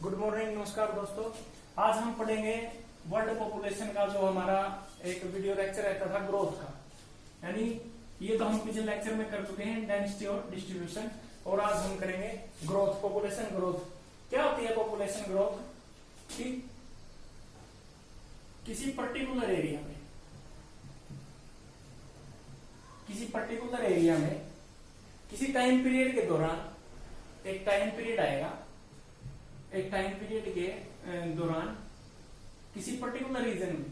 Good morning, नमस्कार दोस्तों। आज हम पढ़ेंगे वर्ल्ड पॉपुलेशन का जो हमारा एक वीडियो लेक्चर रहता था ग्रोथ का, यानी ये तो हम पिछले लेक्चर में कर चुके हैं डेंसिटी और डिस्ट्रीब्यूशन, और आज हम करेंगे ग्रोथ, पॉपुलेशन ग्रोथ। क्या होती है पॉपुलेशन ग्रोथ? कि किसी पर्टिकुलर एरिया में किसी टाइम पीरियड के दौरान एक टाइम पीरियड आएगा, एक टाइम पीरियड के दौरान किसी पर्टिकुलर रीजन में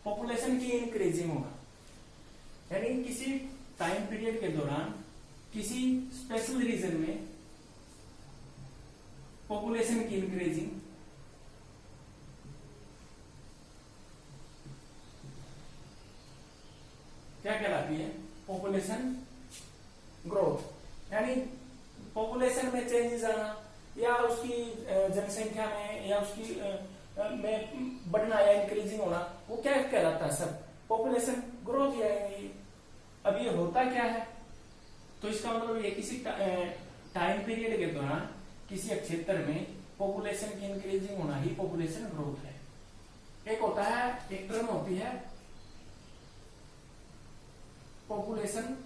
पॉपुलेशन की इंक्रीजिंग होगा, यानी किसी टाइम पीरियड के दौरान किसी स्पेशल रीजन में पॉपुलेशन की इंक्रीजिंग क्या कहलाती है? Population growth. यानी पॉपुलेशन में चेंजेस आना या उसकी जनसंख्या में या उसकी में बढ़ना या इंक्रीजिंग होना, वो क्या कहलाता है? सब पॉपुलेशन ग्रोथ। या अब ये होता क्या है? तो इसका मतलब ये किसी टाइम पीरियड के दौरान किसी क्षेत्र में पॉपुलेशन की इंक्रीजिंग होना ही पॉपुलेशन ग्रोथ है। एक होता है, एक टर्म होती है पॉपुलेशन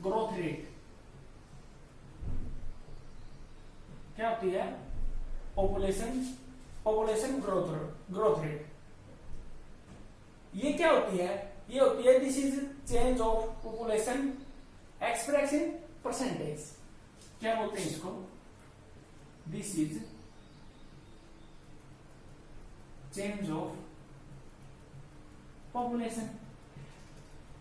ग्रोथ रेट। क्या होती है? Population growth rate. ये क्या होती है? ये होती है this is change of population express in percentage. क्या बोलते हैं इसको? This is change of population.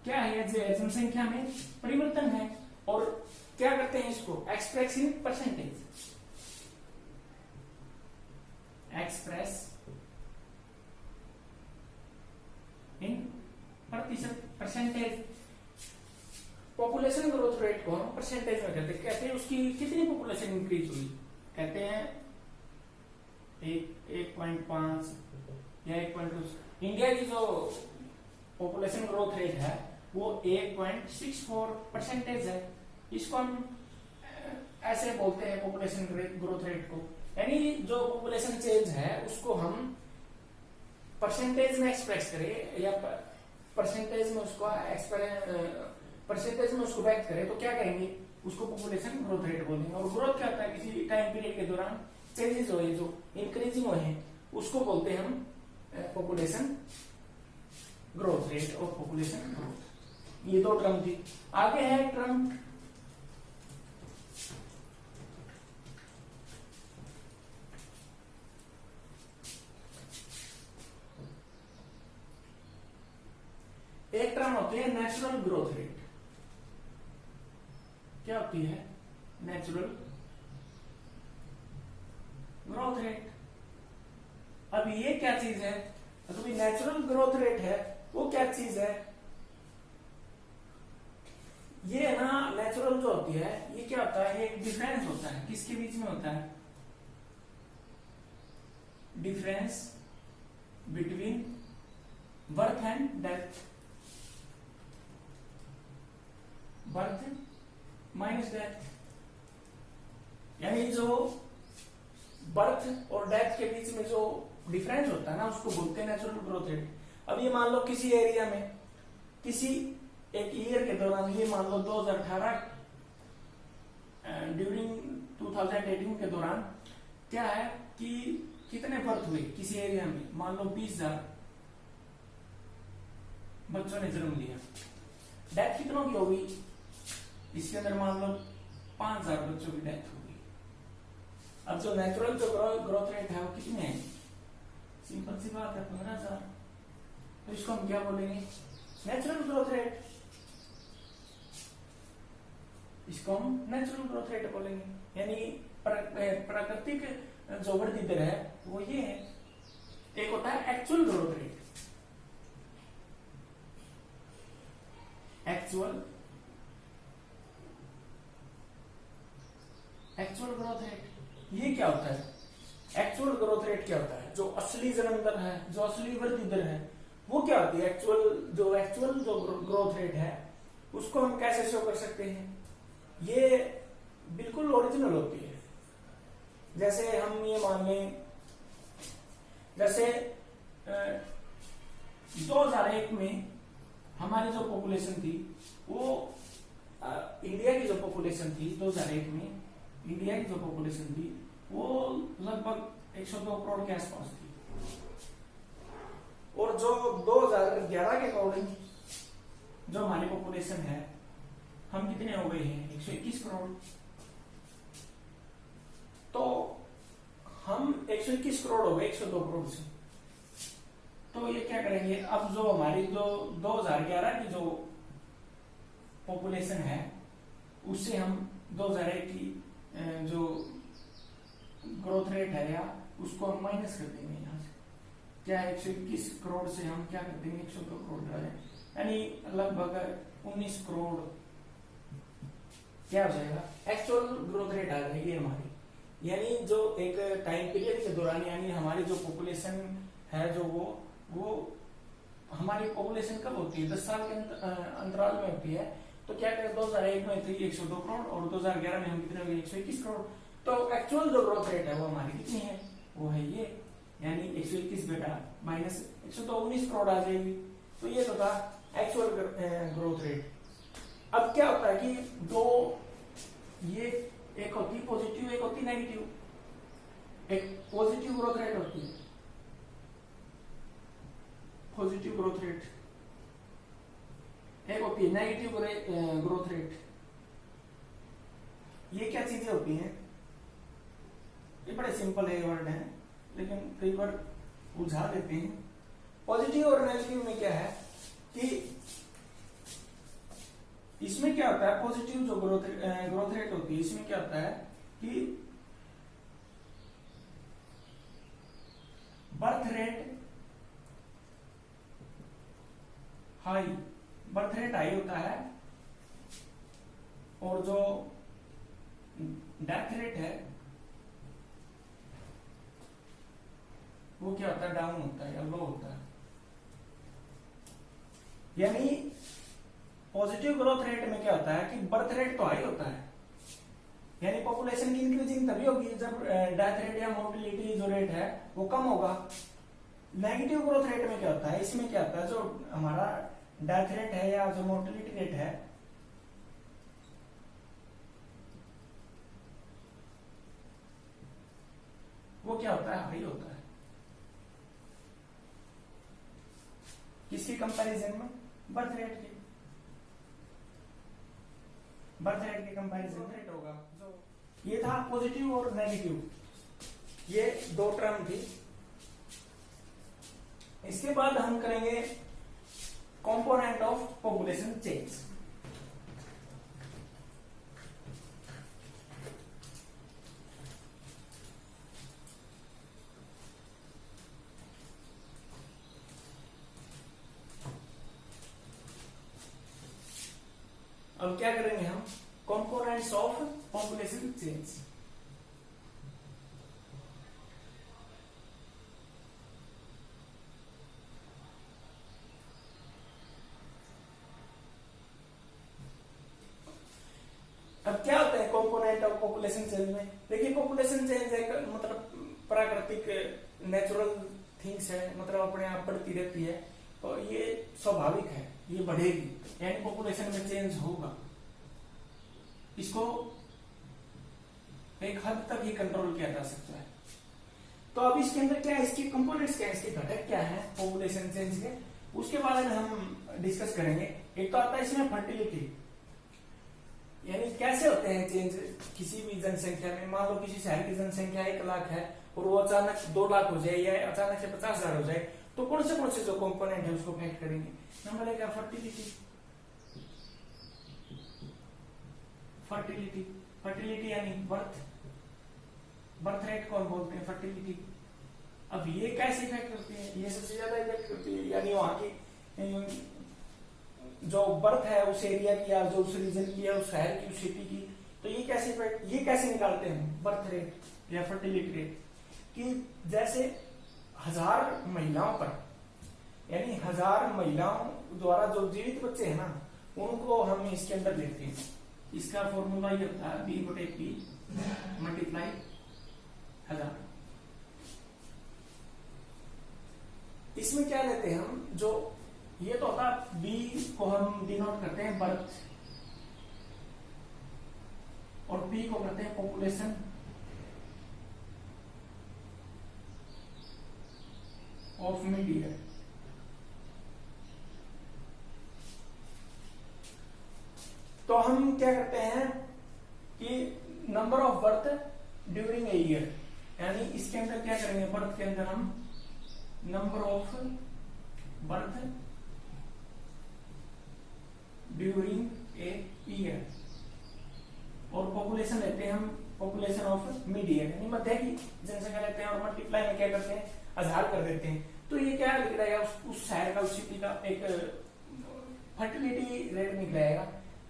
क्या है? जनसंख्या में परिवर्तन है। और क्या करते हैं इसको? Express in percentage. Express in प्रतिशत, परसेंटेज। पॉपुलेशन ग्रोथ रेट को हम परसेंटेज में कहते हैं उसकी कितनी पॉपुलेशन इंक्रीज हुई। कहते हैं 1.5 या 1.2। इंडिया की जो पॉपुलेशन ग्रोथ रेट है वो 1.64% है। इसको हम ऐसे बोलते हैं पॉपुलेशन ग्रोथ रेट को। यानी जो पॉपुलेशन चेंज है उसको हम परसेंटेज में एक्सप्रेस करें या परसेंटेज में उसको व्यक्त करें तो क्या करेंगे? उसको पॉपुलेशन ग्रोथ रेट बोलेंगे। और ग्रोथ क्या होता है? किसी टाइम पीरियड के दौरान चेंजेस हुए जो इंक्रीजिंग हुए हैं उसको बोलते हैं हम पॉपुलेशन ग्रोथ रेट और पॉपुलेशन ग्रोथ। ये दो टर्म थी। आगे है टर्म एक टर्म होती है नेचुरल ग्रोथ रेट। क्या होती है? Natural growth rate. अब ये क्या चीज है? तो नेचुरल ग्रोथ रेट है वो क्या चीज है? ये है ना, नेचुरल जो होती है ये क्या होता है? एक डिफरेंस होता है। किसके बीच में होता है? Difference between birth and death. Birth minus death. यानी जो बर्थ और डेथ के बीच में जो डिफरेंस होता है ना उसको बोलते हैं नेचुरल ग्रोथ रेट। अब ये मान लो किसी एरिया में किसी एक ईयर के दौरान, ये मान लो 2018 ड्यूरिंग 2018 के दौरान क्या है कि कितने बर्थ हुए किसी एरिया में? मान लो 20,000 बच्चों ने जन्म लिया। डेथ कितनों की होगी? इसके अंदर मान लो 5,000 बच्चों की डेथ होगी। अब जो नेचुरल जो ग्रोथ रेट है वो कितने है? सिंपल सी बात है, 15,000। तो इसको हम क्या बोलेंगे? Natural growth rate. इसको हम नेचुरल ग्रोथ रेट बोलेंगे। यानी प्राकृतिक जो वृद्धि दर है वो ये है। एक होता है actual growth rate. Actual growth rate ये क्या होता है? एक्चुअल ग्रोथ रेट क्या होता है? जो असली जन्म दर है, जो असली वृद्धि दर है वो क्या होती है? एक्चुअल जो ग्रोथ रेट है उसको हम कैसे शो कर सकते हैं? ये बिल्कुल ओरिजिनल होती है। जैसे हम ये मान लें, जैसे 2001 में हमारी जो पॉपुलेशन थी वो इंडिया की जो पॉपुलेशन थी 2001 में, इंडिया की जो पॉपुलेशन थी वो लगभग 102 करोड़ के आसपास थी। और जो 2011 के अकॉर्डिंग जो हमारी पॉपुलेशन है, हम कितने हो गए हैं, 121 करोड़। तो हम 121 करोड़ हो गए 102 करोड़ से। तो ये क्या करेंगे, अब जो हमारी जो 2011 की जो पॉपुलेशन है उससे हम 2001 की जो ग्रोथ रेट है या उसको हम माइनस कर देंगे यहाँ से। क्या 121 करोड़ से हम क्या कर देंगे, 102 करोड़ डालें, यानी लगभग 19 करोड़ क्या हो जाएगा, एक्चुअल ग्रोथ रेट आ जाएगी हमारी। यानी जो एक टाइम पीरियड के दौरान, यानी हमारी जो पॉपुलेशन है जो वो हमारी पॉपुलेशन कब होती है, 10 साल के अंतराल में होती है। तो क्या करें, 2001 में थी 102 करोड़ और 2011 में हम कितने हो गए, 121 करोड़। तो एक्चुअल जो ग्रोथ रेट है वो हमारी कितनी है, वो है ये, यानी 121 बेटा माइनस 119 करोड़ आ जाएगी। तो ये तो था एक्चुअल ग्रोथ रेट। अब क्या होता है कि दो, ये एक होती है पॉजिटिव, एक होती नेगेटिव। एक पॉजिटिव ग्रोथ रेट होती है, पॉजिटिव ग्रोथ रेट, एक होती है नेगेटिव ग्रोथ रेट। ये क्या चीजें होती हैं, ये बड़े सिंपल है वर्ड है, लेकिन कई बार उलझा देते हैं। पॉजिटिव और नेगेटिव में क्या है कि इसमें क्या होता है, पॉजिटिव जो ग्रोथ रेट होती है इसमें क्या होता है कि बर्थ रेट हाई होता है और जो डेथ रेट है वो क्या होता है, डाउन होता है या लो होता है। यानी पॉजिटिव ग्रोथ रेट में क्या होता है कि बर्थ रेट तो हाई होता है, यानी पॉपुलेशन की इंक्रीजिंग तभी होगी जब डेथ रेट या मोर्टिलिटी जो रेट है वो कम होगा। नेगेटिव ग्रोथ रेट में क्या होता है, इसमें क्या होता है, जो हमारा डेथ रेट है या जो मोर्टिलिटी रेट है वो क्या होता है, हाई होता है। किसकी कंपैरिजन में, बर्थ रेट की, बर्थ रेट के कंपैरिजन रेट होगा। जो ये था पॉजिटिव और नेगेटिव, ये दो टर्म थी। इसके बाद हम करेंगे कंपोनेंट ऑफ पॉपुलेशन चेंज। अब क्या करेंगे हम, कंपोनेंट्स ऑफ पॉपुलेशन चेंज। अब क्या होता है कंपोनेंट ऑफ पॉपुलेशन चेंज में, देखिए पॉपुलेशन चेंज एक मतलब प्राकृतिक नेचुरल थिंग्स है, मतलब अपने आप बढ़ती रहती है, तो ये स्वाभाविक है, ये बढ़ेगी, यानी पॉपुलेशन में चेंज होगा। इसको एक हद तक ही कंट्रोल किया जा सकता है। तो अब इसके अंदर क्या है, इसके कंपोनेंट्स क्या है, इसके घटक क्या है पॉपुलेशन चेंज के, उसके बारे में हम डिस्कस करेंगे। एक तो आता है इसमें फर्टिलिटी, यानी कैसे होते हैं चेंज किसी भी जनसंख्या में। मान लो किसी शहर की जनसंख्या 1 लाख है और वो अचानक 2 लाख हो जाए या अचानक से 50,000 हो जाए, तो कौन से जो कंपोनेंट है उसको अफेक्ट करेंगे। नंबर 1 है फर्टिलिटी। फर्टिलिटी यानी बर्थ रेट कौन बोलते हैं, फर्टिलिटी। अब ये कैसे इफेक्ट करती है, ये सबसे ज्यादा इफेक्ट करती है, यानी वहां की जो बर्थ है उस एरिया की या जो उस रीजन की या उस शहर की, उस सिटी की। तो ये कैसे निकालते हैं बर्थ रेट या फर्टिलिटी रेट, कि जैसे 1000 महिलाओं पर, यानी 1000 महिलाओं द्वारा जो जीवित बच्चे हैं ना, उनको हम इसके अंदर लेते हैं। इसका फॉर्मूला ये होता है B/P मल्टीप्लाई क्या लेते हैं हम, जो ये तो होता बी को हम डिनोट करते हैं बर्थ और पी को करते हैं पॉपुलेशन ऑफ मिड ईयर। तो हम क्या करते हैं कि number of birth during a year, यानी इसके अंदर क्या करेंगे, बर्थ के अंदर हम number of birth during a year, और पॉपुलेशन लेते हैं हम पॉपुलेशन ऑफ मिड ईयर, यानी मध्य की जनसंख्या लेते हैं, और मल्टीप्लाई में क्या करते हैं, आधार कर देते हैं। तो ये क्या लिख रहेगा, उस शहर का, उस सिटी का एक फर्टिलिटी रेट निकल आएगा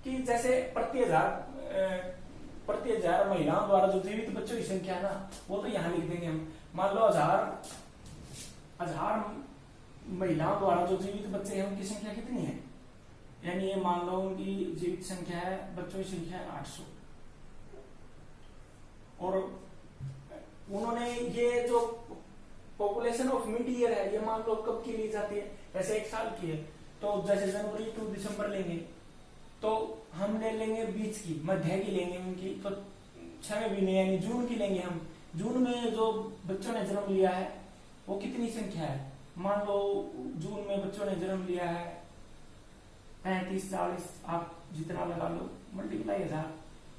कि जैसे प्रति हजार महिलाओं द्वारा जो जीवित बच्चों की संख्या है ना, वो तो यहाँ लिख देंगे हम। मान लो हजार महिलाओं द्वारा जो जीवित बच्चे हैं उनकी संख्या कितनी है, यानी ये मान लो उनकी जीवित संख्या है, बच्चों की संख्या है 800, और उन्होंने ये जो पॉपुलेशन ऑफ मिड ईयर है ये मान लो कब की ली जाती है, जैसे 1 साल की है, तो जैसे जनवरी टू दिसंबर लेंगे तो हम ले लेंगे बीच की, मध्य की लेंगे उनकी, तो 6 महीने यानी जून की लेंगे हम। जून में जो बच्चों ने जन्म लिया है वो कितनी संख्या है, मान लो जून में बच्चों ने जन्म लिया है 35-40, आप जितना लगा लो, मल्टीप्लाई 1000।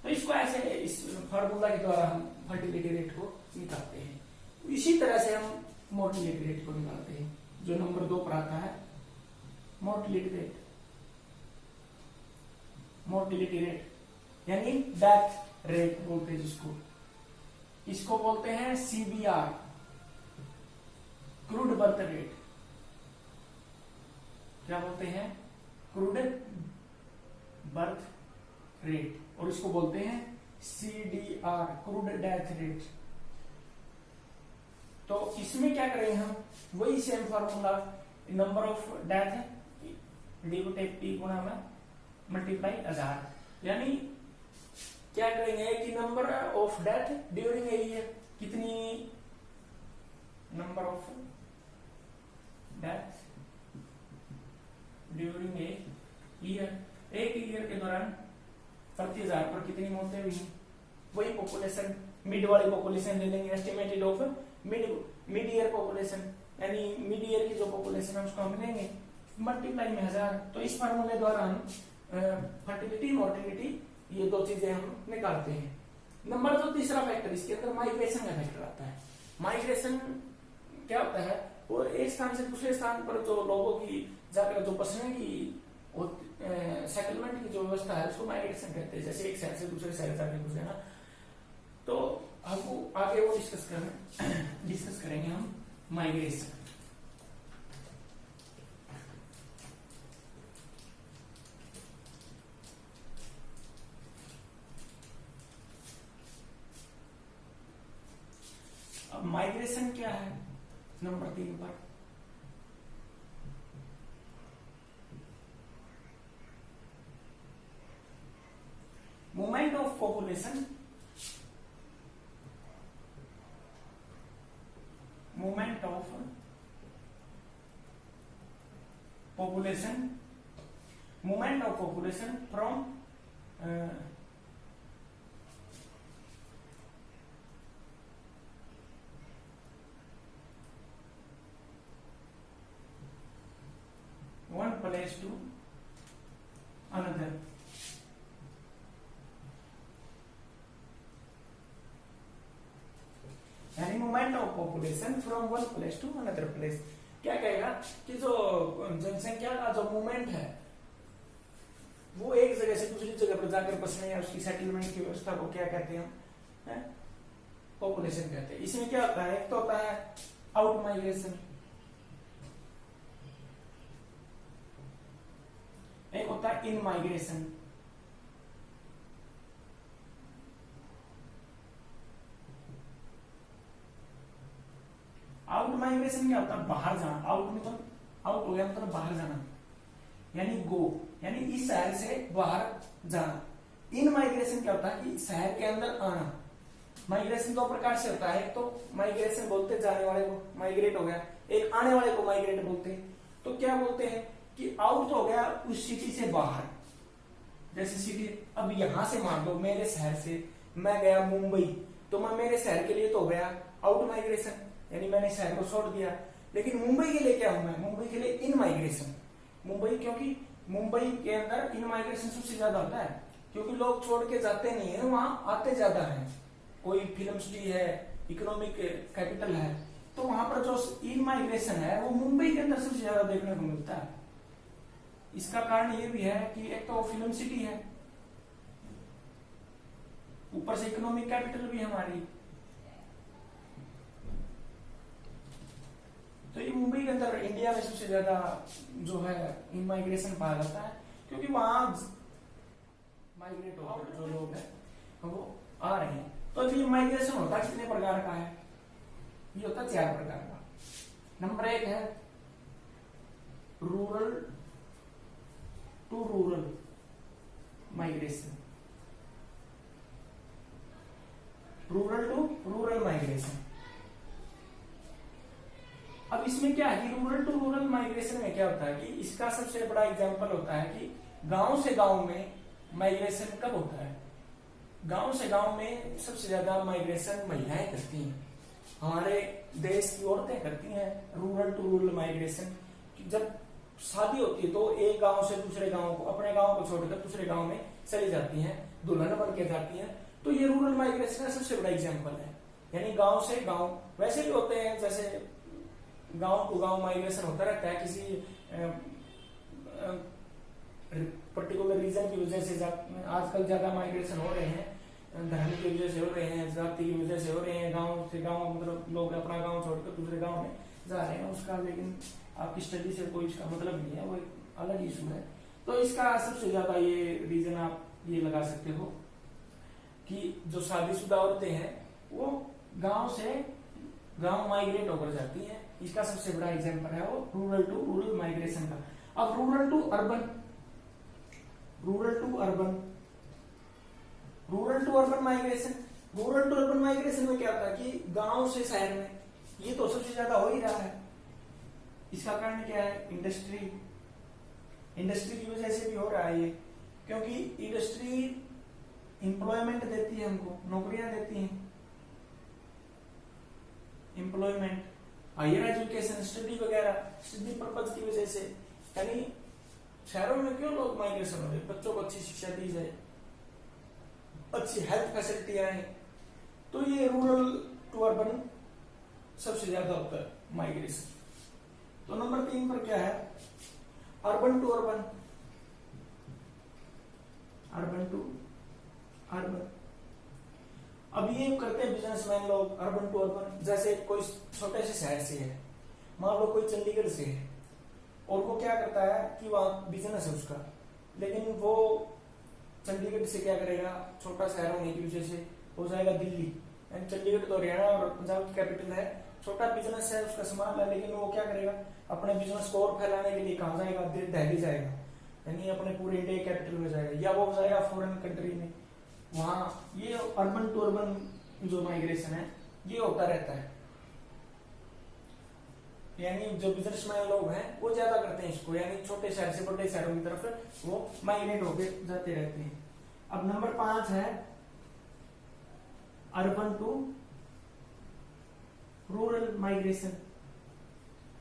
तो इसको ऐसे इस फार्मूला के द्वारा हम फर्टिलिटी रेट को निकालते हैं। इसी तरह से हम मोर्टिलिटी रेट को निकालते हैं, जो नंबर 2 पर आता है, मोर्टिलिटी रेट। मोर्टिलिटी रेट यानी डेथ रेट बोलते हैं जिसको, इसको बोलते हैं CBR, क्रूड बर्थ रेट। क्या बोलते हैं, क्रूड बर्थ रेट, और इसको बोलते हैं CDR, क्रूड डेथ रेट। तो इसमें क्या करेंगे हम, वही same formula, number of death divided T गुणा में मल्टीप्लाई 1000, यानी क्या करेंगे कि number of death during a year, कितनी number of death during a year, एक ईयर के दौरान प्रति 1000 पर कितनी मौतें हुई, वही पॉपुलेशन मिड वाली पॉपुलेशन ले लेंगे, estimated of mid year population, यानी मिड ईयर की जो पॉपुलेशन है उसको हम लेंगे मल्टीप्लाई में 1000। तो इस फार्मूले द्वारा हम फर्टिलिटी मोर्टिलिटी ये 2 चीजें हम निकालते हैं। नंबर 2 तीसरा फैक्टर, इसके अंदर माइग्रेशन का फैक्टर आता है। माइग्रेशन क्या होता है, वो एक स्थान से दूसरे स्थान पर जो लोगों की जाकर जो बसने की सेटलमेंट की जो व्यवस्था है उसको माइग्रेशन कहते हैं, जैसे एक शहर से दूसरे शहर जाके घुस जाना। तो हमको आगे वो डिस्कस करेंगे हम माइग्रेशन। अब माइग्रेशन क्या है, नंबर 3 पर movement of population, movement of population, movement of population from one place to another। यानी movement of population from one place to another place. क्या कहेगा कि जो जनसंख्या का जो मूवमेंट है वो एक जगह से दूसरी जगह पर जाकर बसने या उसकी सेटलमेंट की व्यवस्था को क्या कहते हैं, पॉपुलेशन कहते हैं। इसमें क्या होता है, एक तो होता है आउट माइग्रेशन, एक होता है इन माइग्रेशन। आउट माइग्रेशन क्या होता है, बाहर जाना। आउट में तो आउट हो गया मतलब बाहर जाना, यानी गो, यानी इस शहर से बाहर जाना। इन माइग्रेशन क्या होता है कि शहर के अंदर आना। माइग्रेशन दो प्रकार से होता है, तो माइग्रेशन बोलते जाने वाले को, माइग्रेट हो गया, एक आने वाले को माइग्रेट बोलते हैं। तो क्या बोलते हैं कि आउट हो गया उस सिटी से बाहर, जैसे सिटी, अब यहां से मान लो मेरे शहर से मैं गया मुंबई, तो मैं मेरे शहर के लिए तो हो गया आउट माइग्रेशन, यानी मैंने शहर को छोड़ दिया। लेकिन मुंबई के लिए क्या हूं मैं, मुंबई के लिए इन माइग्रेशन, मुंबई, क्योंकि मुंबई के अंदर इन माइग्रेशन सबसे ज्यादा होता है, क्योंकि लोग छोड़ के जाते नहीं है, वहां आते ज्यादा है। कोई फिल्म सिटी है, इकोनॉमिक कैपिटल है, तो वहां पर जो इन माइग्रेशन है वो मुंबई के अंदर सबसे ज्यादा देखने को मिलता है। इसका कारण ये भी है कि एक तो फिल्म सिटी है, ऊपर से इकोनॉमिक कैपिटल भी हमारी, तो ये मुंबई के अंदर इंडिया में सबसे ज्यादा जो है इन माइग्रेशन पाया जाता है, क्योंकि वहां माइग्रेट होकर जो लोग हैं वो आ रहे हैं। तो ये माइग्रेशन होता है कितने प्रकार का है, ये होता है 4 प्रकार का। नंबर 1 है rural to rural migration, rural to rural migration. अब इसमें क्या है कि रूरल टू रूरल माइग्रेशन में क्या होता है कि इसका सबसे बड़ा एग्जांपल होता है कि गांव से गांव में माइग्रेशन कब होता है, गांव से गांव में सबसे ज्यादा माइग्रेशन महिलाएं करती हैं, हमारे देश की औरतें करती हैं रूरल टू रूरल माइग्रेशन। जब शादी होती है तो एक गांव से दूसरे गांव को, अपने गांव को छोड़कर दूसरे गांव में चली जाती हैं, दुल्हन बन के जाती हैं, तो ये रूरल माइग्रेशन का सबसे बड़ा एग्जाम्पल है। यानी गांव से गांव, वैसे भी होते हैं जैसे गांव टू गांव माइग्रेशन होता रहता है, किसी पर्टिकुलर रीजन की वजह से आजकल ज्यादा माइग्रेशन हो रहे हैं, धर्म की वजह से हो रहे हैं, जाति की वजह से हो रहे हैं, गांव से गांव, मतलब लोग अपना गांव छोड़कर दूसरे गांव में जा रहे हैं, उसका लेकिन आपकी स्टडी से कोई इसका मतलब नहीं है, वो एक अलग इशू है। तो इसका सबसे ज्यादा ये रीजन आप ये लगा सकते हो कि जो शादीशुदा औरतें हैं वो गांव से गांव माइग्रेट होकर जाती हैं, इसका सबसे बड़ा एग्जांपल है वो रूरल टू रूरल माइग्रेशन का। अब rural to urban, rural to urban, rural to urban migration, rural to urban migration में क्या होता है कि गांव से शहर में, ये तो सबसे ज्यादा हो ही रहा है। इसका कारण क्या है, इंडस्ट्री, इंडस्ट्री की वजह से भी हो रहा है ये, क्योंकि इंडस्ट्री एम्प्लॉयमेंट देती है, हमको नौकरियां देती हैं, एम्प्लॉयमेंट, हायर एजुकेशन, स्टडी वगैरह, स्टडी पर्पज की वजह से। यानी शहरों में क्यों लोग माइग्रेशन हो रहे हैं, बच्चों को अच्छी शिक्षा दी जाए, अच्छी हेल्थ फैसिलिटियां हैं, तो ये रूरल टू अर्बन सबसे ज्यादा होता है माइग्रेशन। तो नंबर 3 पर क्या है, urban to urban, urban to urban. अब ये करते हैं बिजनेसमैन लोग अर्बन टू अर्बन, जैसे कोई छोटे से शहर से है, मान लो कोई चंडीगढ़ से है, और वो क्या करता है कि वहां बिजनेस है उसका, लेकिन वो चंडीगढ़ से क्या करेगा, छोटा शहर होने की वजह से हो जाएगा दिल्ली, चंडीगढ़ तो हरियाणा और पंजाब की कैपिटल है, छोटा बिजनेस है, उसका सामान है, लेकिन वो क्या करेगा, अपने बिजनेस को और फैलाने के लिए कहाँ जाएगा, दिल्ली जाएगा, यानी अपने पूरे इंडिया कैपिटल में जाएगा, या वो जाएगा फॉरेन कंट्री में, वहां। ये अर्बन टू अर्बन जो माइग्रेशन है ये होता रहता है, यानी जो बिजनेसमैन लोग हैं वो ज्यादा करते हैं इसको, यानी छोटे शहर से बड़े शहरों की तरफ वो माइग्रेट होकर जाते रहते हैं। अब नंबर 5 है अर्बन टू रूरल माइग्रेशन।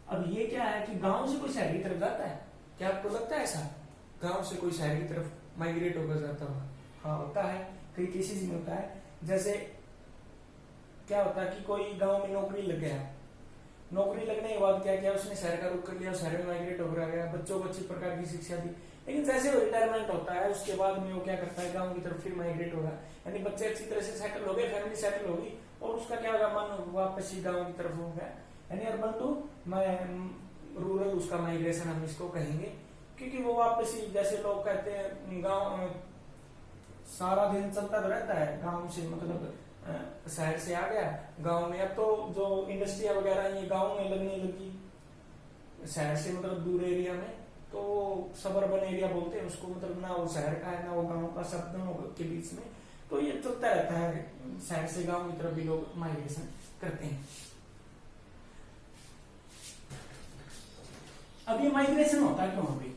अब ये क्या है कि गांव से कोई शहर की तरफ जाता है, क्या आपको लगता है ऐसा, गांव से कोई शहर की तरफ माइग्रेट होकर जाता होगा? हाँ होता है, कई केसेस में होता है। जैसे क्या होता है कि कोई गांव में नौकरी लग गया, नौकरी लगने के बाद क्या किया उसने, शहर का रुख कर लिया, शहर में माइग्रेट होकर आ गया, बच्चों को अच्छी प्रकार की शिक्षा दी, लेकिन जैसे वो रिटायरमेंट होता है उसके बाद में वो क्या करता है, गांव की तरफ फिर माइग्रेट होगा, यानी बच्चे अच्छी तरह से सेटल हो गए, फैमिली सेटल होगी, और उसका क्या होगा, मन वापस ही गाँव की तरफ हो गया, यानी अर्बन टू रूरल उसका माइग्रेशन हम इसको कहेंगे। क्योंकि वो वापस ही, जैसे लोग कहते हैं गाँव सारा दिन चलता तो रहता है, गाँव से मतलब शहर से आ गया गांव में, अब तो जो इंडस्ट्रिया वगैरह ये गांव में लगने लगी, शहर से मतलब दूर एरिया में, तो सबर्बन एरिया बोलते हैं उसको, मतलब ना वो शहर का है ना वो गांव का, सब दोनों के बीच में तो ये चलता रहता है, शहर से गांव की तरफ भी लोग माइग्रेशन करते हैं। अब ये माइग्रेशन होता है क्यों? अभी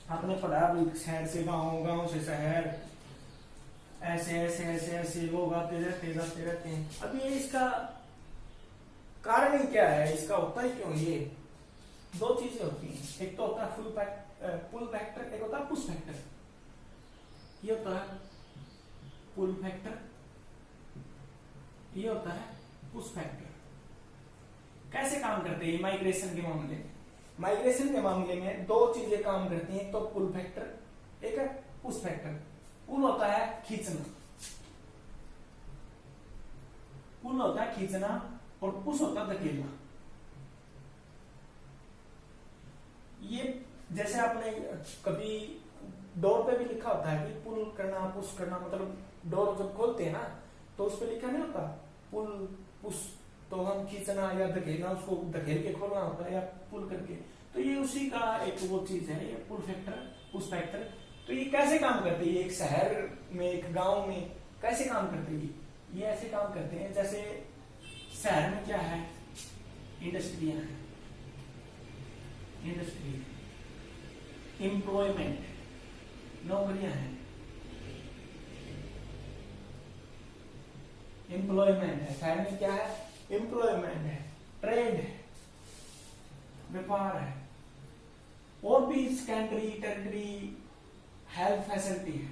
आपने पढ़ा अभी, शहर से गांव, गांव से शहर, ऐसे ऐसे ऐसे ऐसे लोग आते रहते हैं। अब ये इसका कारण ही क्या है, इसका होता है क्यों? ये दो चीजें होती हैं, एक तो होता है पुल फैक्टर, एक होता है पुश फैक्टर। ये होता है पुल फैक्टर, ये होता है पुश फैक्टर। कैसे काम करते हैं माइग्रेशन के मामले में? माइग्रेशन के मामले में दो चीजें काम करती हैं, तो पुल फैक्टर, एक है पुश फैक्टर। पुल होता है खींचना, पुल होता है खींचना, और पुश होता है धकेलना। ये जैसे आपने कभी डोर पे भी लिखा होता है कि पुल करना, पुश करना, मतलब डोर जब खोलते हैं ना तो उस पे लिखा नहीं होता पुल पुश, तो हम खींचना या धकेलना, उसको धकेल के खोलना होता है या पुल करके। तो ये उसी का एक वो चीज है, ये पुल फैक्टर, पुश फैक्टर। तो ये कैसे काम करते हैं? एक शहर में, एक गांव में कैसे काम करते हैं? ये ऐसे काम करते हैं जैसे शहर में क्या है, इंडस्ट्रियां हैं, इंडस्ट्री, एम्प्लॉयमेंट, नौकरियां हैं, एम्प्लॉयमेंट है शहर में, क्या है, एम्प्लॉयमेंट है, ट्रेड है, व्यापार है, और भी सेकेंडरी टर्टरी हेल्थ फैसिलिटी है।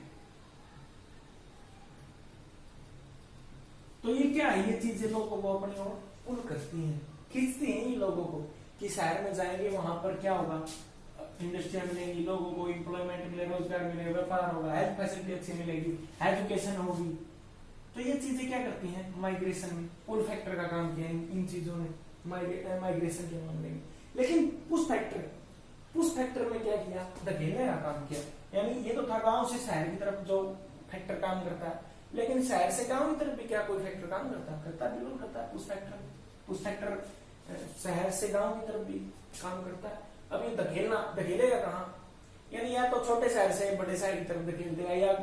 तो ये क्या है, ये चीजें लोगों को अपनी ओर पुल करती हैं, खींचती हैं ये लोगों को, कि शहर में जाएंगे वहां पर क्या होगा, इंडस्ट्रिया मिलेंगी, लोगों को एम्प्लॉयमेंट मिलेगा, रोजगार मिलेगा, व्यापार होगा, हेल्थ फैसिलिटी अच्छी मिलेगी, एजुकेशन होगी। तो ये चीजें क्या करती हैं माइग्रेशन में? पुल फैक्टर का काम किया इन चीजों ने माइग्रेशन के मामले में। लेकिन पुश फैक्टर में क्या किया? धकेलने का काम किया। यानी ये तो था गांव से शहर की तरफ जो फैक्टर काम करता है, लेकिन शहर से गांव की तरफ भी क्या कोई फैक्टर काम करता है? बिल्कुल करता है। पुश फैक्टर शहर से गांव की तरफ भी काम करता है। अब ये धकेलेगा कहाँ? यानी या तो छोटे शहर से बड़े शहर की तरफ धकेल देगा, या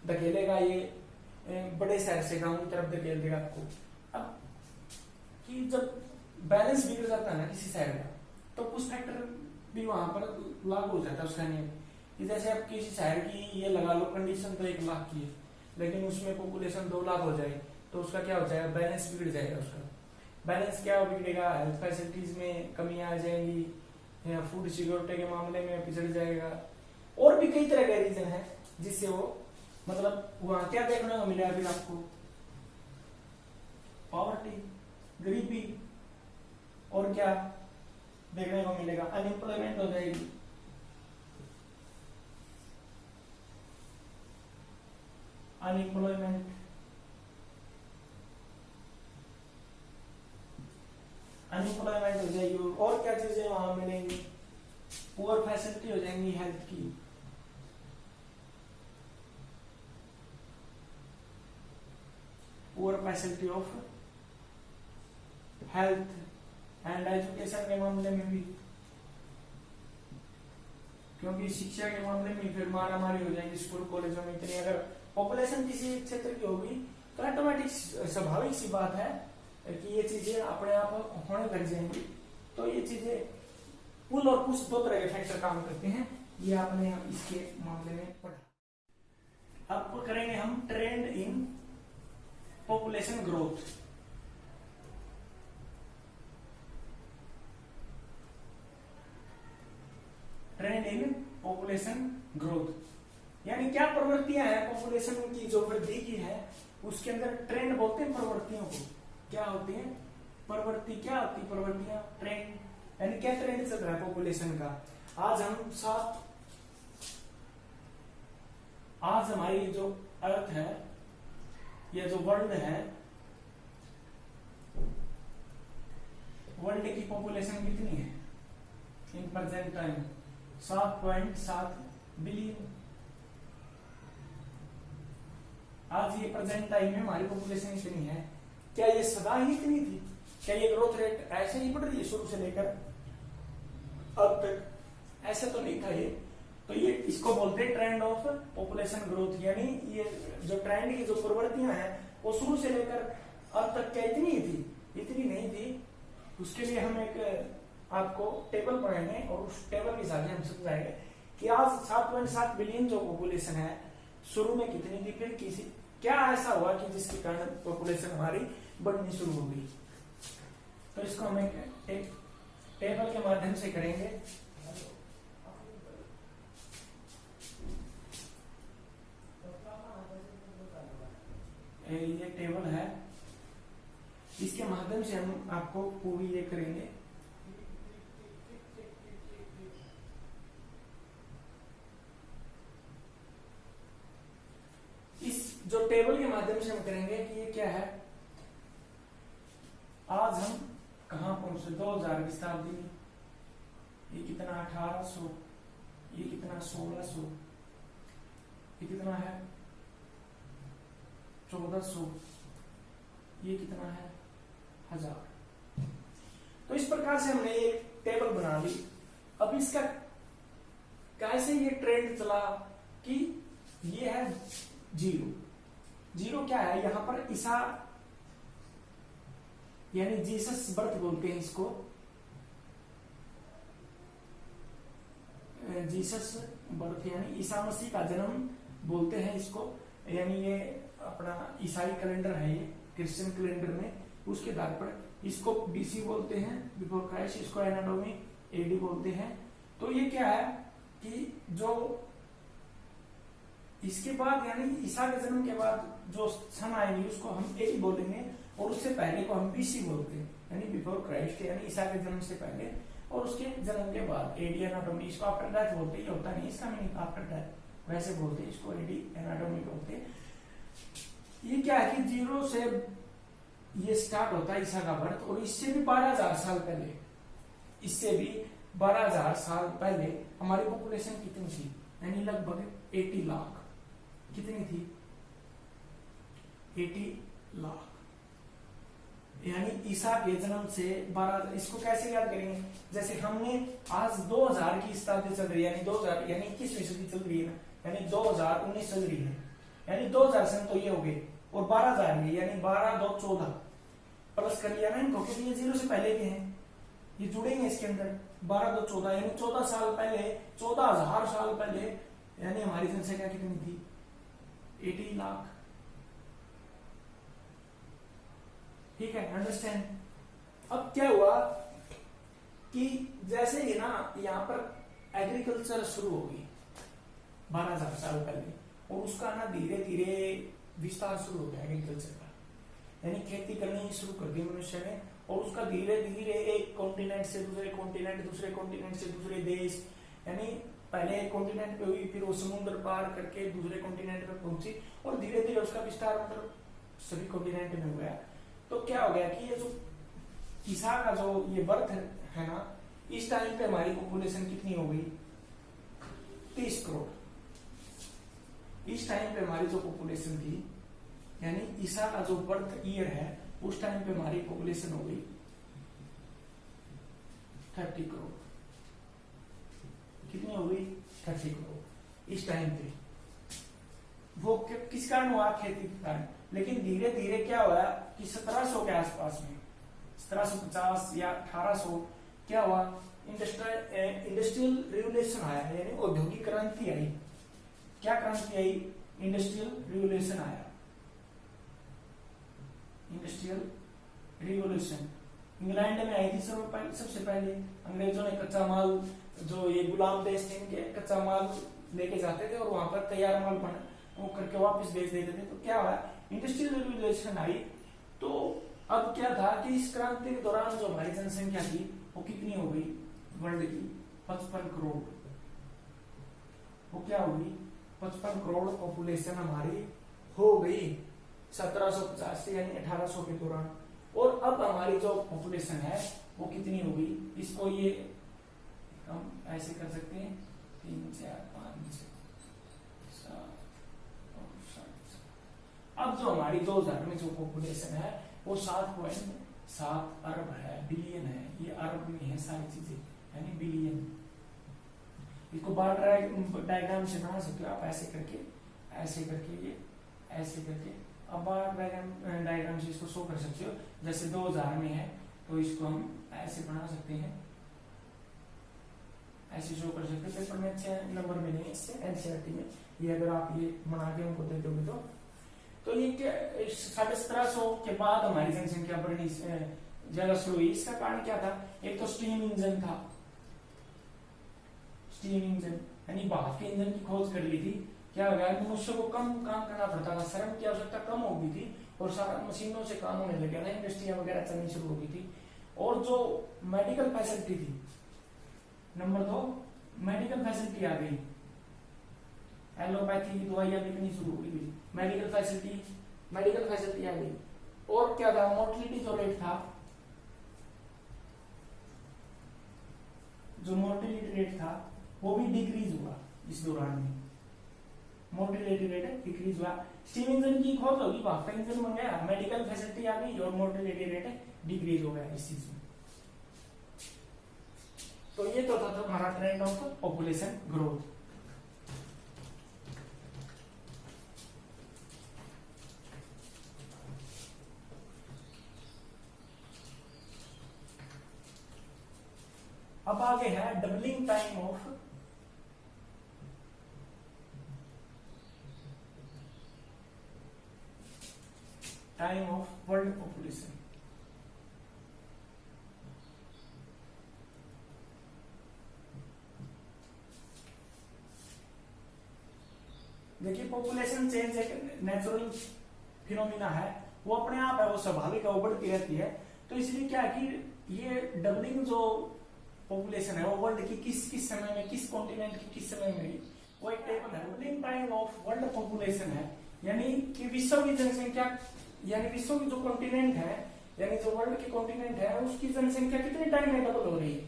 धकेलेगा ये बड़े शहर से गांव की तरफ धकेल देगा आपको। अब कि जब बैलेंस बिगड़ जाता है ना किसी शहर का, तो पुश फैक्टर भी वहां पर लागू हो जाता है उसका नियम। जैसे आप किसी शहर की ये लगा लो कंडीशन तो 1 लाख की है, लेकिन उसमें पॉपुलेशन 2 लाख हो जाए, तो उसका क्या हो जाएगा? बैलेंस बिगड़ जाएगा। उसका बैलेंस क्या बिगड़ेगा? हेल्थ फैसिलिटीज में कमी आ जाएगी, या फूड सिक्योरिटी के मामले में पिछड़ जाएगा, और भी कई तरह के रीजन है जिससे वो, मतलब वहां क्या देखने को मिलेगा फिर आपको? पॉवर्टी, गरीबी, और क्या देखने को मिलेगा? अनएम्प्लॉयमेंट हो जाएगी, अनएम्प्लॉयमेंट हो जाएगी, और क्या चीजें वहां मिलेंगी? पुअर फैसिलिटी हो जाएंगी हेल्थ की, poor facility of health and education के मामले में भी, क्योंकि शिक्षा के मामले में फिर मारा मारी हो जाएगी स्कूल कॉलेजों में इतनी। अगर पॉपुलेशन किसी क्षेत्र की होगी तो ऑटोमेटिक स्वाभाविक सी बात है कि ये चीजें अपने आप होने लग जाएंगी। तो ये चीजें पुल और पुश 2 तरह के फैक्टर काम करते हैं, ये आपने इसके मामले में पढ़ा। अब करेंगे हम trend in population growth. Trend in population growth यानी क्या प्रवृत्तियां हैं पॉपुलेशन की जो वृद्धि की है, उसके अंदर ट्रेंड बोलते हैं प्रवृत्तियों को। क्या होती है प्रवृत्ति? क्या होती है प्रवृत्तियां? ट्रेंड, यानी क्या ट्रेंड चल रहा है पॉपुलेशन का। आज हमारी जो अर्थ है, ये जो वर्ल्ड है, वर्ल्ड की पॉपुलेशन कितनी है इन प्रेजेंट टाइम? 7.7 बिलियन। आज ये प्रेजेंट टाइम में हमारी पॉपुलेशन इतनी है। क्या ये सदा ही इतनी थी? क्या ये ग्रोथ रेट ऐसे ही बढ़ रही है शुरू से लेकर अब तक? ऐसे तो नहीं था ये। तो ये इसको बोलते हैं ट्रेंड ऑफ पॉपुलेशन ग्रोथ, यानी ये जो ट्रेंड की जो प्रवृत्तियां हैं वो शुरू से लेकर अब तक क्या इतनी ही थी, इतनी नहीं थी। उसके लिए हम एक आपको टेबल पढ़ाएंगे और उस टेबल के हिसाब से हम समझाएंगे कि आज 7.7 बिलियन जो पॉपुलेशन है शुरू में कितनी थी, फिर किसी क्या ऐसा हुआ कि जिसके कारण पॉपुलेशन हमारी बढ़नी शुरू हो गई। तो इसको हम एक टेबल के माध्यम से करेंगे। ये टेबल है, इसके माध्यम से हम आपको पूरी ये करेंगे। इस जो टेबल के माध्यम से हम करेंगे कि ये क्या है, आज हम कहां पहुंचे 2000 की शताब्दी में, ये कितना 1800, ये कितना 1600, ये कितना है 1400, ये कितना है 1000। तो इस प्रकार से हमने एक टेबल बना ली। अब इसका कैसे ये ट्रेंड चला कि ये है जीरो, जीरो क्या है यहां पर ईसा यानी जीसस बर्थ बोलते हैं इसको, जीसस बर्थ यानी ईसा मसीह का जन्म बोलते हैं इसको, यानी ये अपना ईसाई कैलेंडर है, ये क्रिश्चियन कैलेंडर में उसके आधार पर इसको बीसी बोलते हैं, बिफोर क्राइस्ट, इसको एनाडोमी एडी बोलते हैं। तो ये क्या है कि जो इसके बाद यानी ईसा के जन्म के बाद जो सन आएंगे उसको हम एडी बोलेंगे, और उससे पहले को हम बीसी बोलते हैं, यानी बिफोर क्राइस्ट, यानी ईसा के जन्म से पहले और उसके जन्म के बाद। एडी एनाटोमी, इसको आफ्टर डेथ बोलते हैं, ये होता नहीं इसका मीनिंग आफ्टर डेथ, वैसे बोलते हैं इसको एडी एनाटोमी बोलते हैं। ये क्या है कि जीरो से ये स्टार्ट होता है ईसा का बर्थ, और इससे भी 12,000 साल पहले, इससे भी 12,000 साल पहले हमारी पॉपुलेशन कितनी थी, यानी लगभग 80 लाख। कितनी थी 80 लाख, यानी ईसा के जन्म से 12। इसको कैसे याद करेंगे, जैसे हमने आज 2000 की शताब्दी चल रही है, यानी 2000 यानी 21वीं सदी चल रही है ना, यानी 2019 चल रही है, यानी 2000 सन तो ये हो गए, और 12,000 ये यानी 12 2 14 प्लस कर लिया ना इनको, क्योंकि ये जीरो से पहले के हैं, ये जुड़ेंगे इसके अंदर। 12 2 14 यानी 14 साल पहले, 14,000 साल पहले, यानी हमारी जनसंख्या कितनी थी 80 लाख। ठीक है, अंडरस्टैंड। अब क्या हुआ कि जैसे ही ना यहाँ पर एग्रीकल्चर शुरू हो गई 12,000 साल पहले, और उसका ना धीरे धीरे विस्तार शुरू हो गया एग्रीकल्चर का, यानी खेती करनी शुरू कर दी मनुष्य ने, और उसका धीरे धीरे एक कॉन्टिनेंट से दूसरे कॉन्टिनेंट, दूसरे कॉन्टिनेंट से दूसरे देश, यानी पहले एक कॉन्टिनेंट पे हुई, फिर वो समुद्र पार करके दूसरे कॉन्टिनेंट पे पहुंची, और धीरे धीरे उसका विस्तार मतलब सभी कॉन्टिनेंट में हो गया। तो क्या हो गया कि ये जो ईसा का जो ये बर्थ है ना, इस टाइम पे हमारी पॉपुलेशन कितनी हो गई 30 करोड़। इस टाइम पे हमारी जो पॉपुलेशन थी, यानी ईसा का जो बर्थ ईयर है, उस टाइम पे हमारी पॉपुलेशन हो गई 30 करोड़। कितनी हो गई 30 करोड़ इस टाइम पे। वो किस कारण हुआ, खेती के कारण। लेकिन धीरे धीरे क्या हुआ कि 1700 के आसपास में, 1750 या 1800 क्या हुआ, इंडस्ट्रियल रिवोल्यूशन आया, यानी औद्योगिक क्रांति आई। क्या क्रांति आई, इंडस्ट्रियल रिवोल्यूशन आया। इंडस्ट्रियल रिवोल्यूशन इंग्लैंड में आई थी सबसे पहले। अंग्रेजों ने कच्चा माल, जो ये गुलाम देश थे इनके, कच्चा माल लेके जाते थे और वहां पर तैयार माल बना वो करके वापस बेच देते थे। तो क्या हुआ, इंडस्ट्रियल रिवोल्यूशन आई। तो अब क्या था कि इस क्रांति के दौरान जो हमारी जनसंख्या थी वो कितनी हो गई वर्ल्ड की 55 करोड़। वो क्या होगी 55 करोड़ पॉपुलेशन हमारी हो गई 1750 से यानी 1800 के दौरान। और अब हमारी जो पॉपुलेशन है वो कितनी हो गई, इसको ये हम ऐसे कर सकते हैं 3 4 5 6 7 और 7। अब जो हमारी 2000 में जो पॉपुलेशन है वो 7.7 अरब है, बिलियन है। ये अरब में है सारी चीजें, यानी बिलियन। इसको बार डायग्राम से बना सकते हो आप, ऐसे करके ये ऐसे करके। अब बार डायग्राम से इसको शो कर सकते हो। जैसे 2000 में है तो इसको हम ऐसे बना सकते हैं, ऐसे शो कर सकते हैं। पेपर में अच्छे नंबर मिलेंगे इससे, एनसीईआरटी में ये अगर आप ये बना के उनको दे दोगे तो ये 1750 के बाद हमारी जनसंख्या बढ़नी ज्यादा शुरू हुई। इसका कारण क्या था? एक तो स्टीम इंजन था, स्टीम इंजन यानी भाप के इंजन की खोज कर ली थी। क्या हो गया? मनुष्य को कम काम करना पड़ता था, श्रम की आवश्यकता कम हो गई थी और सारा मशीनों से काम होने लग गया था, इंडस्ट्रियां वगैरह चलनी शुरू हो गई थी। और जो मेडिकल फैसिलिटी थी, नंबर 2 मेडिकल फैसिलिटी आ गई, एलोपैथी की दवाइयां बिकनी शुरू हो गई, मेडिकल फैसिलिटी आ गई। और क्या था? मोर्टिलिटी जो रेट था, वो भी डिक्रीज हुआ इस दौरान में, मोर्टिलिटी रेट डिक्रीज हुआ। स्टीम इंजन की खोज होगी, भाप का इंजन बन गया, मेडिकल फैसिलिटी आ गई और मोर्टिलिटी रेट डिक्रीज हो गया इस चीज में। तो ये तो था हमारा ट्रेंड ऑफ पॉपुलेशन ग्रोथ। अब आगे है doubling time of world population. देखिए, पॉपुलेशन चेंज एक नेचुरल फिनोमिना है, वो अपने आप है, वो स्वाभाविक है, वो बढ़ती रहती है। तो इसलिए क्या कि ये डबलिंग जो पॉपुलेशन है वो वर्ल्ड की किस समय में, किस कॉन्टिनेंट की किस समय में, वो एक टेबल है। Doubling time of world population है, यानी कि विश्व की जनसंख्या, यानी विश्व की जो कॉन्टिनेंट है, यानी जो वर्ल्ड की कॉन्टिनेंट है, उसकी जनसंख्या कितने टाइम में डबल हो रही है।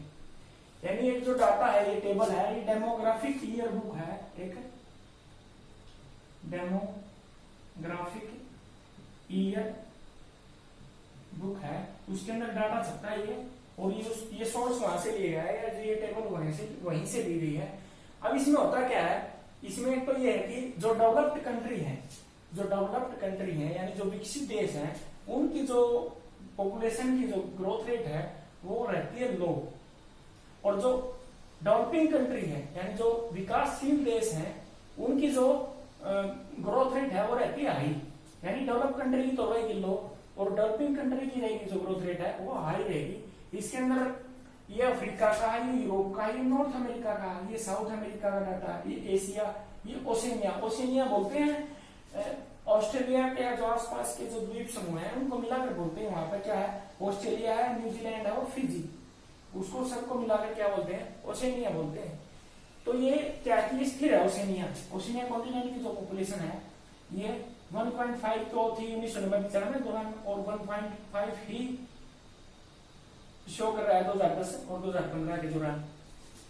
यानी एक जो डाटा है, ये टेबल है, ये डेमोग्राफिक ईयर बुक है, ठीक है, डेमोग्राफिक ईयर बुक है, उसके अंदर डाटा छपता है ये, और ये सोर्स वहां से लिया है, या ये टेबल वहीं से ली गई है। अब इसमें होता क्या है? इसमें एक तो ये है कि जो डेवलप्ड कंट्री है, यानी जो विकसित देश है, उनकी जो पॉपुलेशन की जो ग्रोथ रेट है वो रहती है लो, और जो डेवलपिंग कंट्री है, यानी जो विकासशील देश है, उनकी जो ग्रोथ रेट है वो रहती है हाई। यानी डेवलप कंट्री की तो रहेगी लो, और डेवलपिंग कंट्री की रहेगी जो ग्रोथ रेट है वो हाई रहेगी। इसके अंदर ये अफ्रीका का है, ये यूरोप का, ये नॉर्थ अमेरिका का, ये साउथ अमेरिका का डाटा, ये एशिया, ये ओशिनिया बोलते हैं। ऑस्ट्रेलिया के जो आसपास के जो द्वीप समूह है उनको मिलाकर बोलते हैं। वहां पर क्या है? ऑस्ट्रेलिया है, न्यूजीलैंड है और फिजी, उसको सबको मिलाकर क्या बोलते हैं? ओशिनिया बोलते हैं। तो ये क्या स्थिर है? ओशिनिया कॉन्टिनेंट की जो पॉपुलेशन है ये 1.5 तो थी 1990-95 दौरान, और 1.5 ही शो कर रहा है 2010 और 2015 के दौरान।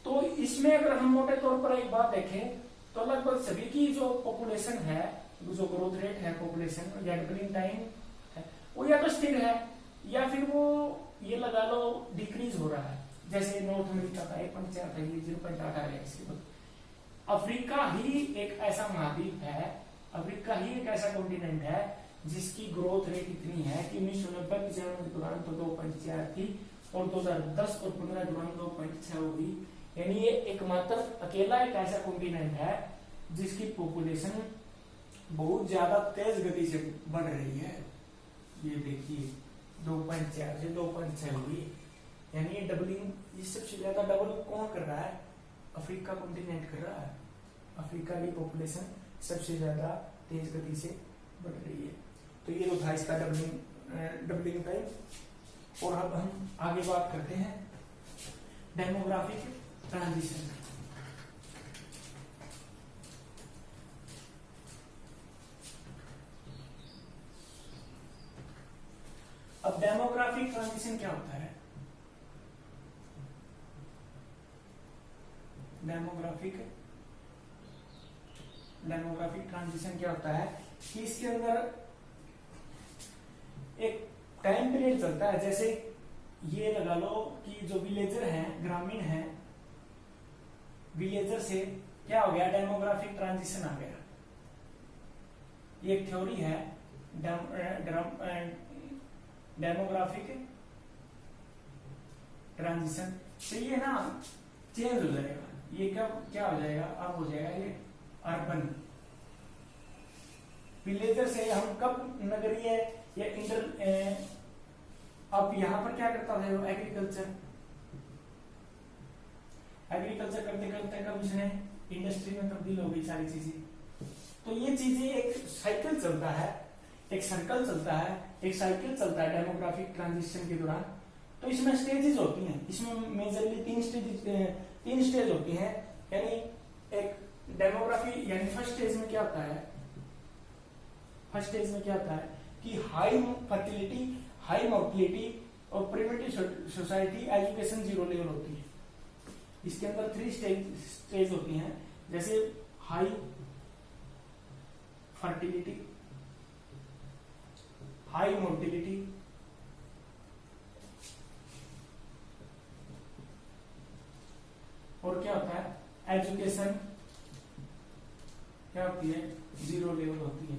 तो इसमें अगर हम मोटे तौर पर एक बात देखें तो लगभग सभी की जो पॉपुलेशन है, जो ग्रोथ रेट है पॉपुलेशन या डबलिंग टाइम है, वो या तो स्थिर है या फिर वो ये लगा लो डिक्रीज हो रहा है। जैसे नॉर्थ अमेरिका का 1.4 था, ये 0.8 आ गया इसके बाद। अफ्रीका ही एक ऐसा महाद्वीप है, अफ्रीका ही एक ऐसा कॉन्टिनेंट है जिसकी ग्रोथ रेट इतनी है कि 1990-95 के दौरान तो 2.4 थी, और 2010 और 15 के दौरान 2.6 होगी। यानी ये एकमात्र अकेला एक ऐसा कॉन्टिनेंट है जिसकी पॉपुलेशन बहुत ज्यादा तेज गति से बढ़ रही है। ये देखिए 2.4 से 2.6 हुई, यानी ये डबलिंग, ये सबसे ज्यादा डबल कौन कर रहा है? अफ्रीका कॉन्टिनेंट कर रहा है। अफ्रीका की पॉपुलेशन सबसे ज्यादा तेज गति से बढ़ रही है। तो ये तो था इसका डबलिंग टाइम। और अब हम आगे बात करते हैं डेमोग्राफिक ट्रांजिशन। अब डेमोग्राफिक ट्रांजिशन क्या होता है? डेमोग्राफिक ट्रांजिशन क्या होता है कि इसके अंदर एक टाइम पीरियड चलता है। जैसे ये लगा लो कि जो विलेजर हैं, ग्रामीण हैं, विलेजर से क्या हो गया, डेमोग्राफिक ट्रांजिशन आ गया। ये एक थ्योरी है डेमोग्राफिक ट्रांजिशन से। ये ना चेंज हो जाएगा, ये कब क्या हो जाएगा, अब हो जाएगा ये अर्बन। विलेजर से हम कब नगरीय या इंटर, अब यहां पर क्या करता था एग्रीकल्चर, एग्रीकल्चर करते करते कब इसने इंडस्ट्री में तब्दील हो गई सारी चीजें। तो ये चीजें एक साइकिल चलता है, एक सर्कल चलता है, एक साइकिल चलता है डेमोग्राफिक ट्रांजिशन के दौरान। तो इसमें स्टेजेस होती हैं, इसमें मेजरली तीन स्टेज होती हैं। यानी एक डेमोग्राफी, यानी फर्स्ट स्टेज में क्या होता है, फर्स्ट स्टेज में क्या होता है कि हाई फर्टिलिटी, हाई मोर्टिलिटी और primitive society, education zero level होती है। इसके अंदर 3 स्टेज होती हैं, जैसे हाई फर्टिलिटी, हाई मोर्टिलिटी और क्या होता है एजुकेशन क्या होती है, जीरो लेवल होती है।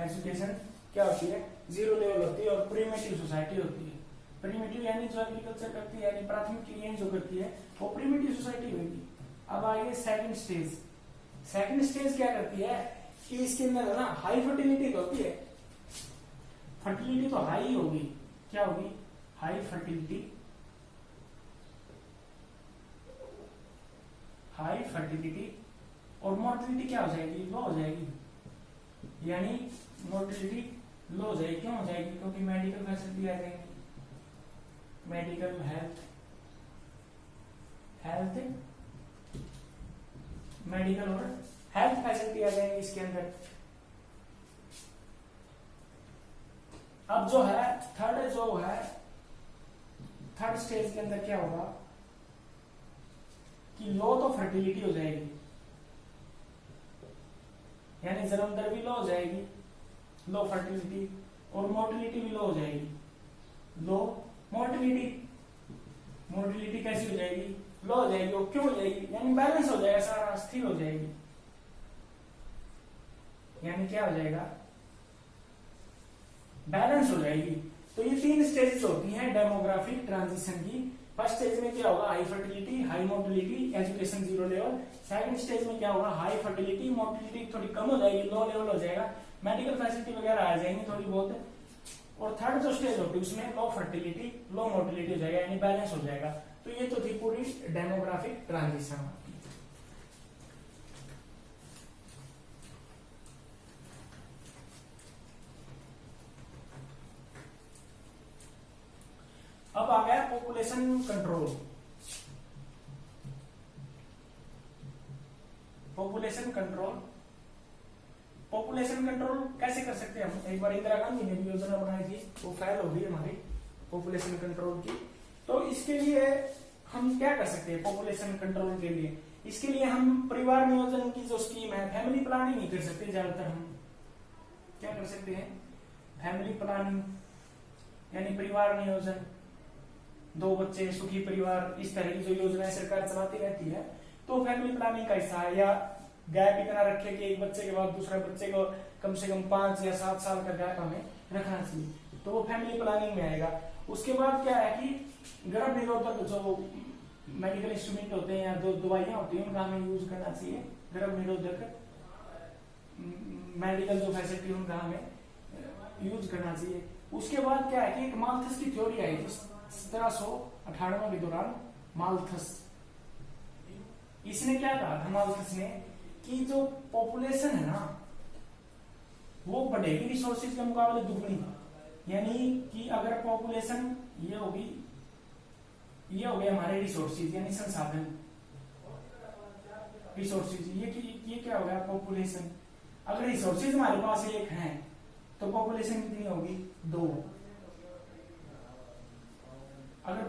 एजुकेशन क्या होती है, जीरो लेवल होती है। और प्रिमिटिव सोसाइटी होती है। प्रिमिटिव यानी जो एग्रीकल्चर करती है, यानी प्राथमिक क्रियाएं जो करती है, वो प्रिमिटिव सोसाइटी होगी। अब आएगी सेकंड स्टेज। सेकंड स्टेज क्या करती है कि इसके अंदर ना हाई फर्टिलिटी तो होती है, फर्टिलिटी तो हाई होगी, क्या होगी, हाई फर्टिलिटी, हाई फर्टिलिटी। और मोर्टिलिटी क्या हो जाएगी, लो हो जाएगी। यानी मोर्टिलिटी लो हो जाएगी, क्यों हो जाएगी, क्योंकि मेडिकल फैसिलिटी आ जाएगी, मेडिकल हेल्थ, मेडिकल और हेल्थ फैसिलिटी आ जाएंगी इसके अंदर। अब जो है थर्ड स्टेज के अंदर क्या होगा कि लो तो फर्टिलिटी हो जाएगी, यानी जन्म दर भी लो हो जाएगी, लो फर्टिलिटी, और मोर्टिलिटी भी लो हो जाएगी, लो मोर्टिलिटी। मोर्टिलिटी कैसी हो जाएगी, लो हो जाएगी। और क्यों हो जाएगी, यानी बैलेंस हो जाएगा, सारा स्थिर हो जाएगी। यानी क्या हो जाएगा, बैलेंस हो जाएगी। तो ये 3 स्टेजेस होती हैं डेमोग्राफिक ट्रांजिशन की। फर्स्ट स्टेज में क्या होगा, high fertility, high mortality, education zero level. Second stage में क्या होगा, हाई फर्टिलिटी, मोर्टिलिटी थोड़ी कम हो जाएगी, लो लेवल हो जाएगा, मेडिकल फैसिलिटी वगैरह आ जाएंगी थोड़ी बहुत। और थर्ड जो स्टेज होती है उसमें लो फर्टिलिटी, लो मोर्टिलिटी हो जाएगा, यानी बैलेंस हो जाएगा। तो ये तो थी पूरी डेमोग्राफिक ट्रांजिशन। अब आ गया population control. Population control, population control कैसे कर सकते हैं हम। एक बार इंदिरा गांधी ने भी योजना बनाई थी, वो फेल हो गई हमारी पॉपुलेशन कंट्रोल की। तो इसके लिए हम क्या कर सकते हैं पॉपुलेशन कंट्रोल के लिए, इसके लिए हम परिवार नियोजन की जो स्कीम है, फैमिली प्लानिंग नहीं कर सकते। ज्यादातर हम क्या कर सकते हैं, फैमिली प्लानिंग, यानी परिवार नियोजन, 2 बच्चे सुखी परिवार, इस तरह की जो योजनाएं सरकार चलाती रहती है, तो फैमिली प्लानिंग का हिस्सा है। या गैप इतना रखे कि एक बच्चे के बाद दूसरे बच्चे को कम से कम 5 या 7 साल का गैप हमें रखना चाहिए, तो वो फैमिली प्लानिंग में आएगा। उसके बाद क्या है कि गर्भ निरोधक जो मेडिकल इंस्ट्रूमेंट होते हैं या दवाइयां होती हैं उनका हमें यूज करना चाहिए। गर्भ निरोधक मेडिकल जो फैसिलिटी उनका हमें यूज करना चाहिए। उसके बाद क्या है कि एक माल्थस की थ्योरी आई थी 1798 के दौरान। माल्थस, इसने क्या कहा था, माल्थस ने कि जो पॉपुलेशन है ना वो बढ़ेगी रिसोर्सेज के मुकाबले दुगनी। यानी कि अगर पॉपुलेशन ये होगी, ये हो गए हमारे रिसोर्सेज यानी संसाधन, रिसोर्सेज, ये क्या हो गया पॉपुलेशन। अगर रिसोर्सेज हमारे पास 1 है तो पॉपुलेशन कितनी होगी, 2। अगर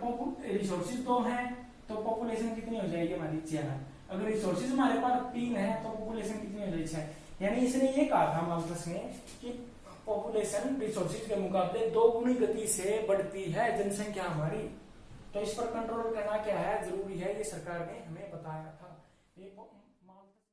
रिसोर्सेज 2 हैं तो पॉपुलेशन कितनी हो जाएगी हमारी, 4। अगर रिसोर्सेज हमारे पास 3 है तो पॉपुलेशन कितनी हो जाएगी, 6। यानी इसने ये कहा था माल्थस ने कि पॉपुलेशन रिसोर्सेज के मुकाबले 2 गुनी गति से बढ़ती है जनसंख्या हमारी। तो इस पर कंट्रोल करना क्या है जरूरी है, ये सरकार ने हमें बताया था। ये